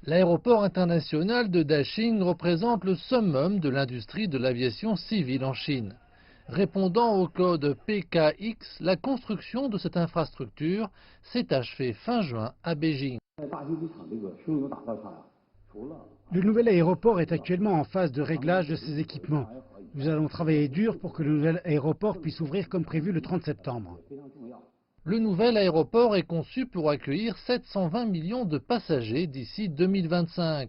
L'aéroport international de Daching représente le summum de l'industrie de l'aviation civile en Chine. Répondant au code PKX, la construction de cette infrastructure s'est achevée fin juin à Beijing. Le nouvel aéroport est actuellement en phase de réglage de ses équipements. Nous allons travailler dur pour que le nouvel aéroport puisse ouvrir comme prévu le 30 septembre. Le nouvel aéroport est conçu pour accueillir 720 millions de passagers d'ici 2025,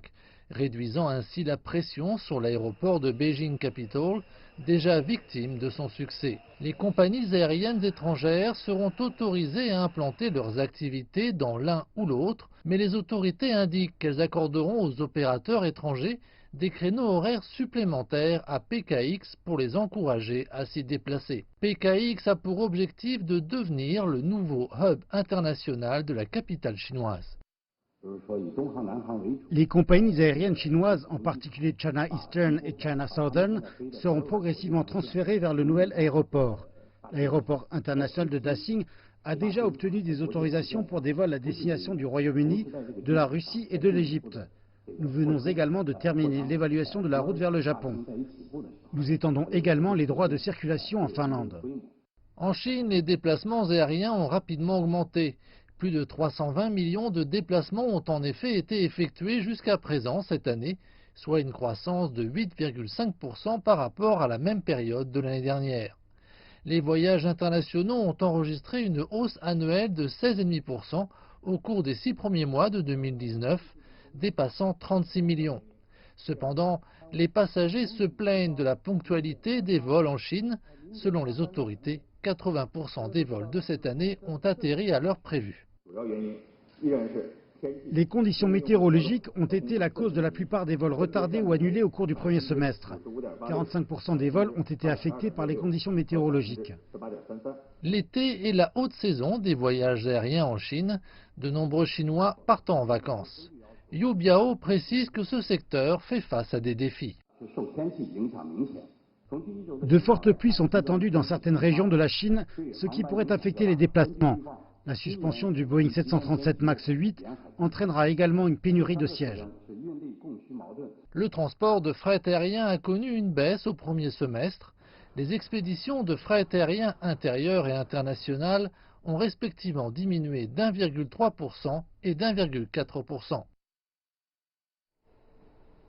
réduisant ainsi la pression sur l'aéroport de Beijing Capital, déjà victime de son succès. Les compagnies aériennes étrangères seront autorisées à implanter leurs activités dans l'un ou l'autre, mais les autorités indiquent qu'elles accorderont aux opérateurs étrangers des créneaux horaires supplémentaires à PKX pour les encourager à s'y déplacer. PKX a pour objectif de devenir le nouveau hub international de la capitale chinoise. Les compagnies aériennes chinoises, en particulier China Eastern et China Southern, seront progressivement transférées vers le nouvel aéroport. L'aéroport international de Daching a déjà obtenu des autorisations pour des vols à destination du Royaume-Uni, de la Russie et de l'Égypte. Nous venons également de terminer l'évaluation de la route vers le Japon. Nous étendons également les droits de circulation en Finlande. En Chine, les déplacements aériens ont rapidement augmenté. Plus de 320 millions de déplacements ont en effet été effectués jusqu'à présent cette année, soit une croissance de 8,5% par rapport à la même période de l'année dernière. Les voyages internationaux ont enregistré une hausse annuelle de 16,5% au cours des 6 premiers mois de 2019, dépassant 36 millions. Cependant, les passagers se plaignent de la ponctualité des vols en Chine. Selon les autorités, 80% des vols de cette année ont atterri à l'heure prévue. Les conditions météorologiques ont été la cause de la plupart des vols retardés ou annulés au cours du premier semestre. 45% des vols ont été affectés par les conditions météorologiques. L'été est la haute saison des voyages aériens en Chine. De nombreux Chinois partent en vacances. Yu Biao précise que ce secteur fait face à des défis. De fortes pluies sont attendues dans certaines régions de la Chine, ce qui pourrait affecter les déplacements. La suspension du Boeing 737 MAX 8 entraînera également une pénurie de sièges. Le transport de fret aérien a connu une baisse au premier semestre. Les expéditions de fret aérien intérieur et international ont respectivement diminué d'1,3% et d'1,4%.